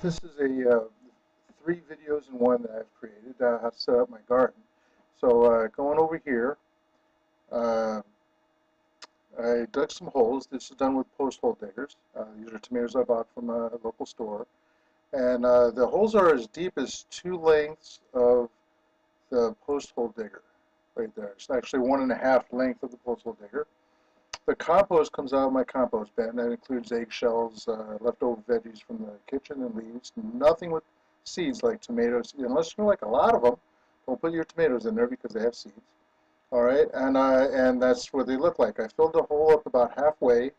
This is a 3 videos in one that I've created how to set up my garden. So going over here, uh, I dug some holes. This is done with post hole diggers. These are tomatoes I bought from a local store. And the holes are as deep as 2 lengths of the post hole digger right there. It's actually 1.5 length of the post hole digger. The compost comes out of my compost bin. That includes eggshells, leftover veggies from the kitchen, and leaves. Nothing with seeds like tomatoes, unless you like a lot of them. Don't put your tomatoes in there because they have seeds. All right, and that's what they look like. I filled the hole up about halfway,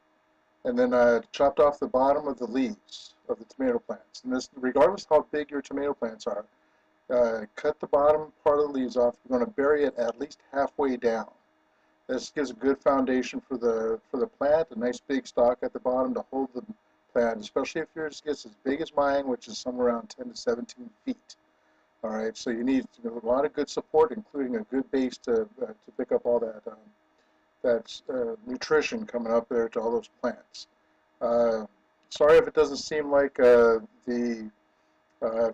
and then I chopped off the bottom of the leaves of the tomato plants. And this, regardless of how big your tomato plants are, cut the bottom part of the leaves off. You're going to bury it at least halfway down. This gives a good foundation for the plant, a nice big stalk at the bottom to hold the plant, especially if yours gets as big as mine, which is somewhere around 10 to 17 feet. All right, so you need a lot of good support, including a good base to pick up all that nutrition coming up there to all those plants. Uh, Sorry if it doesn't seem like the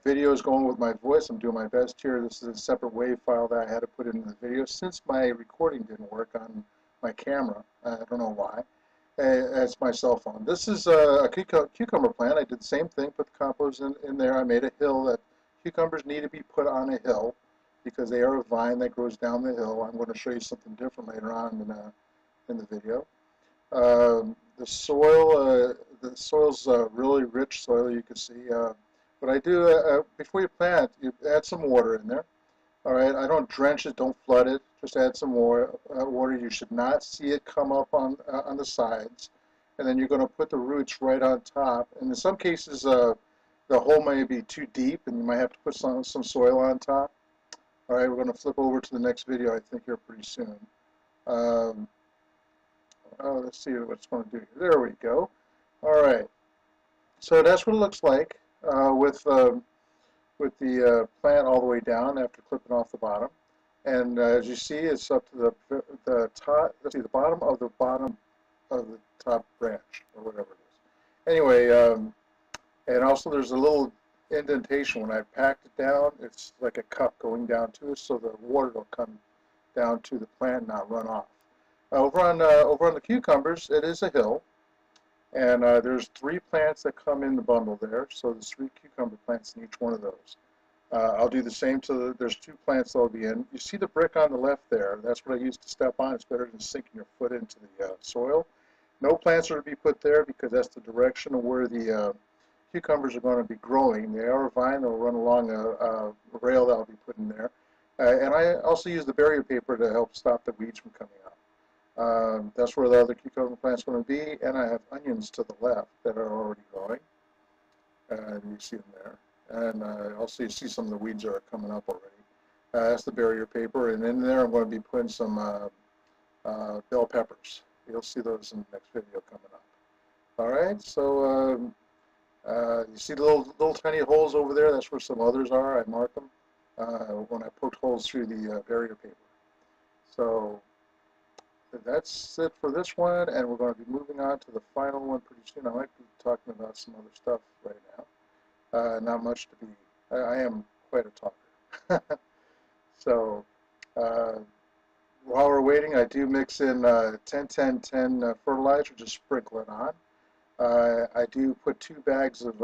video is going with my voice. I'm doing my best here. This is a separate WAV file that I had to put into the video since my recording didn't work on my camera. I don't know why. It's my cell phone. This is a cucumber plant. I did the same thing, put the compost in there. I made a hill that cucumbers need to be put on a hill because they are a vine that grows down the hill. I'm going to show you something different later on in the video. The soil's really rich soil, you can see. What I do, before you plant, you add some water in there. All right, I don't drench it, don't flood it. Just add some more water. You should not see it come up on the sides. And then you're going to put the roots right on top. And in some cases, the hole may be too deep, and you might have to put some soil on top. All right, we're going to flip over to the next video, I think, here pretty soon. Um, let's see what it's going to do here. There we go. All right, so that's what it looks like with the plant all the way down after clipping off the bottom. And as you see, it's up to the top. Let's see, the bottom of the top branch or whatever it is. Anyway, and also there's a little indentation. When I packed it down, it's like a cup going down to it, so the water will come down to the plant, not run off. Over on the cucumbers, it is a hill, and there's 3 plants that come in the bundle there. So there's 3 cucumber plants in each one of those. I'll do the same to there's 2 plants that'll be in. You see the brick on the left there? That's what I use to step on. It's better than sinking your foot into the soil. No plants are to be put there because that's the direction of where the cucumbers are going to be growing. They are a vine. They'll run along a rail that I'll be putting there. And I also use the barrier paper to help stop the weeds from coming out. That's where the other cucumber plant's going to be. And I have onions to the left that are already growing. And you see them there. And also you see some of the weeds are coming up already. That's the barrier paper. And in there I'm going to be putting some bell peppers. You'll see those in the next video coming up. All right, so you see the little tiny holes over there? That's where some others are. I mark them when I poked holes through the barrier paper. So that's it for this one, and we're going to be moving on to the final one pretty soon. I might be talking about some other stuff right now. Not much to be. I am quite a talker. So while we're waiting, I do mix in 10-10-10 fertilizer, just sprinkle it on. I do put 2 bags of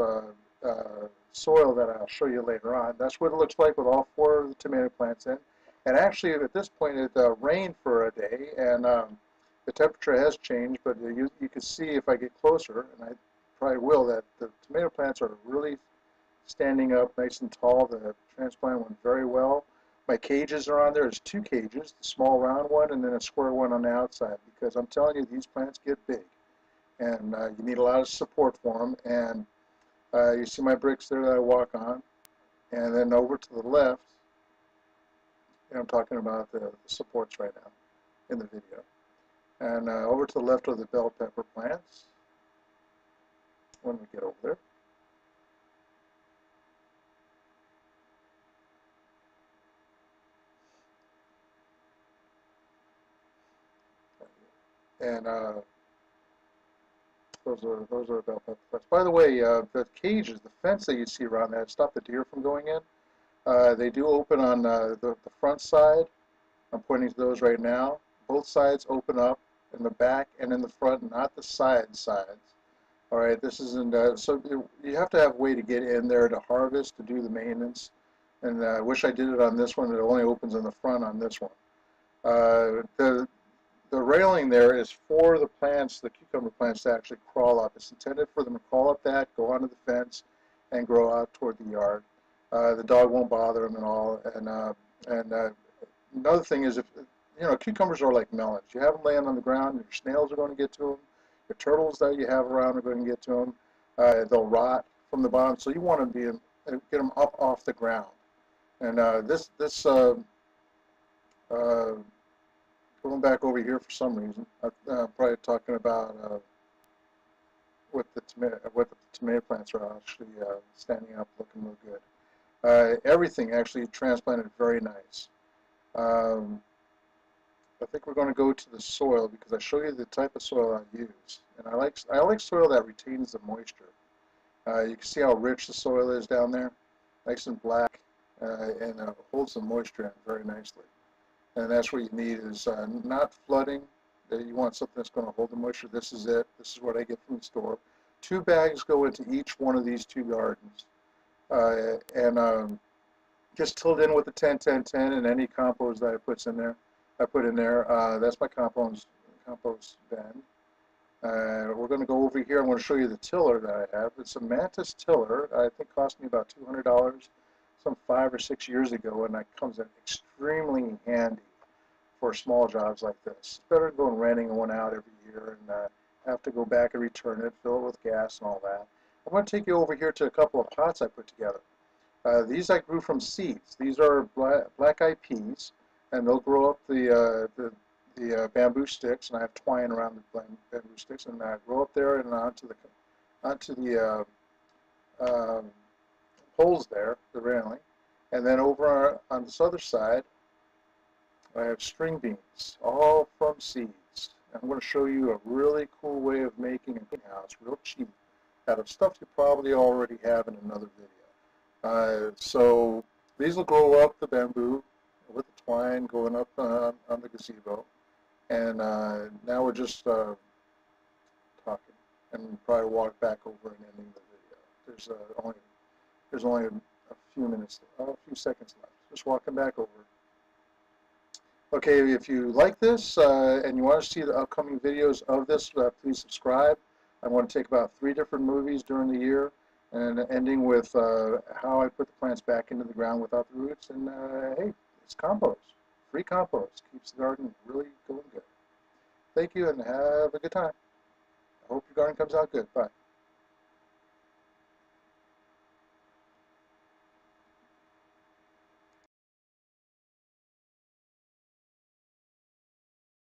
soil that I'll show you later on. That's what it looks like with all 4 of the tomato plants in. And actually, at this point, it rained for a day, and the temperature has changed. But you can see if I get closer, and I probably will, that the tomato plants are really standing up nice and tall. The transplant went very well. My cages are on there. There's 2 cages, the small round one and then a square one on the outside, because I'm telling you, these plants get big. And you need a lot of support for them. And you see my bricks there that I walk on. And then over to the left, and I'm talking about the supports right now in the video. And over to the left are the bell pepper plants, when we get over there. And those are bell pepper plants. By the way, the cages, the fence that you see around that, stop the deer from going in. They do open on the front side. I'm pointing to those right now. Both sides open up in the back and in the front, not the sides. All right, this isn't, so you have to have a way to get in there to harvest, to do the maintenance. And I wish I did it on this one. It only opens in the front on this one. The railing there is for the plants, the cucumber plants, to actually crawl up. It's intended for them to crawl up that, go onto the fence, and grow out toward the yard. The dog won't bother them at all. And another thing is, if you know, cucumbers are like melons. You have them laying on the ground, your snails are going to get to them. Your turtles that you have around are going to get to them. They'll rot from the bottom, so you want to get them up off the ground. And going back over here for some reason, I'm probably talking about what the tomato plants are actually standing up, looking real good. Everything actually transplanted very nice. I think we're going to go to the soil because I show you the type of soil I use, and I like soil that retains the moisture. You can see how rich the soil is down there, nice and black, and holds the moisture in very nicely. And that's what you need is not flooding. You want something that's going to hold the moisture. This is it. This is what I get from the store. 2 bags go into each one of these 2 gardens, and just tilled in with the 10-10-10 and any compost that I put in there. That's my compost bin. We're going to go over here. I'm going to show you the tiller that I have. It's a Mantis tiller. I think it cost me about $200 some 5 or 6 years ago, and that comes in extremely handy for small jobs like this. It's better than going renting one out every year and have to go back and return it, fill it with gas and all that. I'm going to take you over here to a couple of pots I put together. These I grew from seeds. These are black-eyed peas, and they'll grow up the bamboo sticks, and I have twine around the bamboo sticks, and I grow up there and onto the poles there, the railing, and then over on this other side, I have string beans, all from seeds. I'm going to show you a really cool way of making a greenhouse, real cheap, out of stuff you probably already have in another video. So these will grow up the bamboo with the twine going up on the gazebo. And now we're just talking, and probably walk back over and ending the video. There's only a few seconds left. Just walking back over. Okay, if you like this and you want to see the upcoming videos of this, please subscribe. I'm going to take about 3 different movies during the year, and ending with how I put the plants back into the ground without the roots. And hey, it's compost. Free compost keeps the garden really going good. Thank you and have a good time. I hope your garden comes out good. Bye.